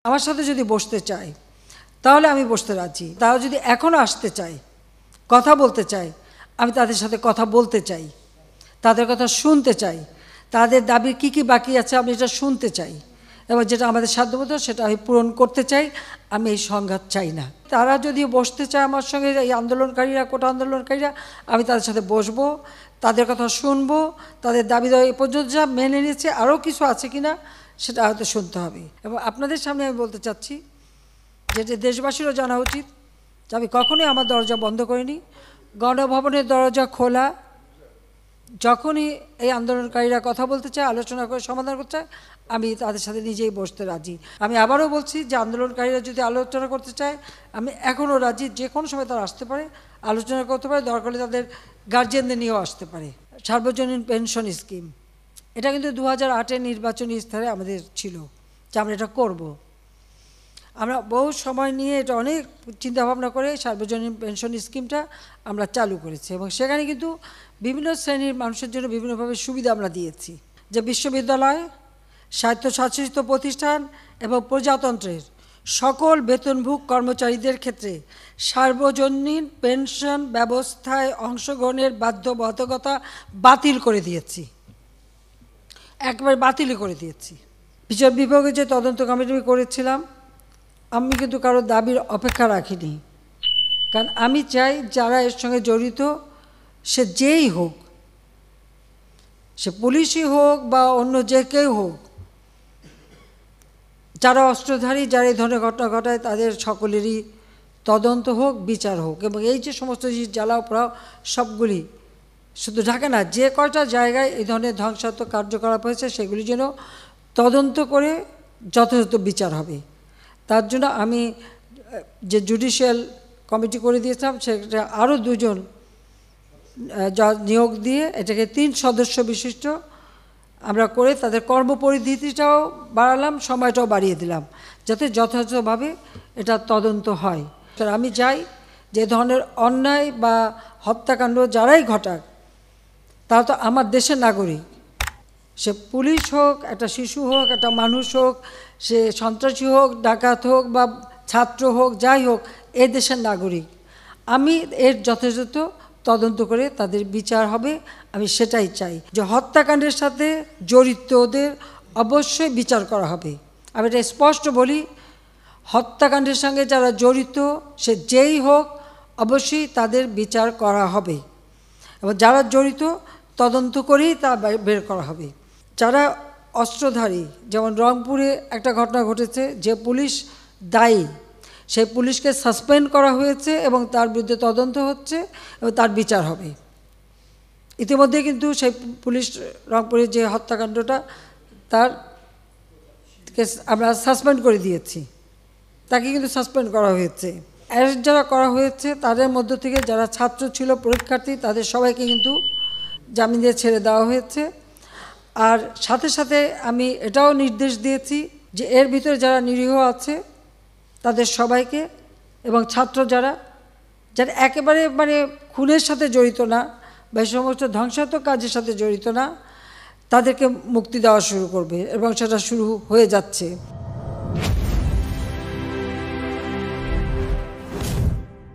আমার সাথে যদি বসতে চায় তাহলে আমি বসতে রাজি। তারা যদি এখনও আসতে চায়, কথা বলতে চায়, আমি তাদের সাথে কথা বলতে চাই, তাদের কথা শুনতে চাই, তাদের দাবির কী কী বাকি আছে আমি এটা শুনতে চাই, এবং যেটা আমাদের সাধ্যমতো সেটা আমি পূরণ করতে চাই। আমি এই সংঘাত চাই না। তারা যদি বসতে চায় আমার সঙ্গে, এই আন্দোলনকারীরা, কোটা আন্দোলনকারীরা, আমি তাদের সাথে বসবো, তাদের কথা শুনবো, তাদের দাবি এ পর্যন্ত যা মেনে নিয়েছে আরও কিছু আছে কিনা সেটা হয়তো শুনতে হবে। এবং আপনাদের সামনে আমি বলতে চাচ্ছি যে দেশবাসীরও জানা উচিত যে আমি কখনোই আমার দরজা বন্ধ করিনি। গণভবনের দরজা খোলা। যখনই এই আন্দোলনকারীরা কথা বলতে চায়, আলোচনা করে সমাধান করতে চায়, আমি তাদের সাথে নিজেই বসতে রাজি। আমি আবারও বলছি যে আন্দোলনকারীরা যদি আলোচনা করতে চায়, আমি এখনও রাজি। যে কোনো সময় তারা আসতে পারে, আলোচনা করতে পারে, দরকার হলে তাদের গার্জিয়ানদের নিয়েও আসতে পারে। সার্বজনীন পেনশন স্কিম, এটা কিন্তু 2008-এর নির্বাচনী স্তরে আমাদের ছিল যে আমরা এটা করব। আমরা বহু সময় নিয়ে এটা অনেক চিন্তাভাবনা করে সার্বজনীন পেনশন স্কিমটা আমরা চালু করেছি, এবং সেখানে কিন্তু বিভিন্ন শ্রেণীর মানুষের জন্য বিভিন্নভাবে সুবিধা আমরা দিয়েছি। যে বিশ্ববিদ্যালয়, স্বায়ত্তশাসিত প্রতিষ্ঠান এবং প্রজাতন্ত্রের সকল বেতনভোগী কর্মচারীদের ক্ষেত্রে সার্বজনীন পেনশন ব্যবস্থায় অংশগ্রহণের বাধ্যবাধকতা বাতিল করে দিয়েছি, একবারে বাতিল করে দিয়েছি। বিচার বিভাগে যে তদন্ত কমিটি করেছিলাম, আমি কিন্তু কারো দাবির অপেক্ষা রাখিনি, কারণ আমি চাই যারা এর সঙ্গে জড়িত, সে যেই হোক, সে পুলিশই হোক বা অন্য যে কেউ হোক, যারা অস্ত্রধারী, যারা এই ধরনের ঘটনা ঘটায়, তাদের সকলেরই তদন্ত হোক, বিচার হোক। এবং এই যে সমস্ত জিনিস জ্বালাও পোড়াও সবগুলি, শুধু ঢাকা না, যে কয়টা জায়গায় এই ধরনের ধ্বংসাত্মক কার্যকলাপ হয়েছে সেগুলি যেন তদন্ত করে যথাযথ বিচার হবে। তার জন্য আমি যে জুডিশিয়াল কমিটি করে দিয়েছিলাম, সেটা আরও 2 জন নিয়োগ দিয়ে এটাকে 3 সদস্য বিশিষ্ট আমরা করে তাদের কর্মপরিধিটাও বাড়ালাম, সময়টাও বাড়িয়ে দিলাম, যাতে যথাযথভাবে এটা তদন্ত হয়। আমি চাই যে ধরনের অন্যায় বা হত্যাকাণ্ড যারাই ঘটাক, তারা তো আমার দেশের নাগরিক। সে পুলিশ হোক, একটা শিশু হোক, একটা মানুষ হোক, সে সন্ত্রাসী হোক, ডাকাত হোক বা ছাত্র হোক, যাই হোক, এ দেশের নাগরিক। আমি এর যথাযথ তদন্ত করে তাদের বিচার হবে, আমি সেটাই চাই। যে হত্যাকাণ্ডের সাথে জড়িতদের অবশ্যই বিচার করা হবে। আমি এটা স্পষ্ট বলি, হত্যাকাণ্ডের সঙ্গে যারা জড়িত, সে যেই হোক, অবশ্যই তাদের বিচার করা হবে, এবং যারা জড়িত তদন্ত করেই তা বের করা হবে। যারা অস্ত্রধারী, যেমন রংপুরে একটা ঘটনা ঘটেছে, যে পুলিশ দায়ী, সেই পুলিশকে সাসপেন্ড করা হয়েছে এবং তার বিরুদ্ধে তদন্ত হচ্ছে এবং তার বিচার হবে। ইতিমধ্যে কিন্তু সেই পুলিশ, রংপুরের যে হত্যাকাণ্ডটা, তার আমরা সাসপেন্ড করে দিয়েছি, তাকে কিন্তু সাসপেন্ড করা হয়েছে। অ্যারেস্ট যারা করা হয়েছে তাদের মধ্য থেকে যারা ছাত্র ছিল, পরীক্ষার্থী, তাদের সবাইকে কিন্তু জামিন দিয়ে ছেড়ে দেওয়া হয়েছে। আর সাথে সাথে আমি এটাও নির্দেশ দিয়েছি যে এর ভিতরে যারা নিরীহ আছে তাদের সবাইকে, এবং ছাত্র যারা একেবারে খুনের সাথে জড়িত না বা এই সমস্ত ধ্বংসাত্মক কাজের সাথে জড়িত না, তাদেরকে মুক্তি দেওয়া শুরু করবে, এবং সেটা শুরু হয়ে যাচ্ছে।